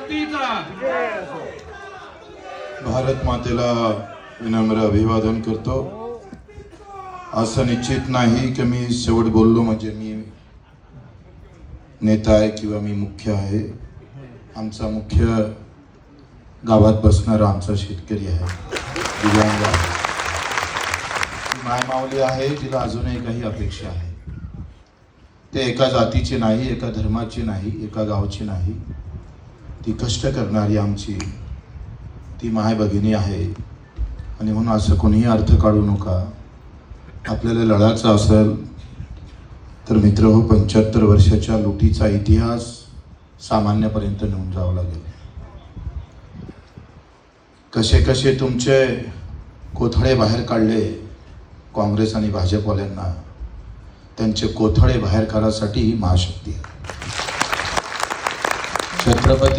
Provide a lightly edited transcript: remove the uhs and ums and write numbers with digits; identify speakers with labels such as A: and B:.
A: शक्तीचा.
B: भारत मातेला विनम्र अभिवादन करतो. असं निश्चित नाही की मी शेवट बोललो म्हणजे मी नेता आहे किंवा मी मुख्य आहे. आमचा मुख्य गावात बसणारा आमचा शेतकरी आहे, दिव्यांग आहे, मायमाऊली आहे, जिला अजूनही काही अपेक्षा आहे. ते एका जातीची नाही, एका धर्माची नाही, एका गावची नाही. ती कष्ट करणारी आमची ती माय भगिनी आहे. आणि म्हणून असं कोणीही अर्थ काढू नका. आपल्याला लढायचं असेल तर मित्र हो, 75 वर्षाच्या लुटीचा इतिहास सामान्यपर्यंत नेऊन जावं लागेल. कसे कसे तुमचे कोथळे बाहेर काढले काँग्रेस आणि भाजपवाल्यांना, त्यांचे कोथळे बाहेर काढण्यासाठी ही महाशक्ती आहे. छत्रपती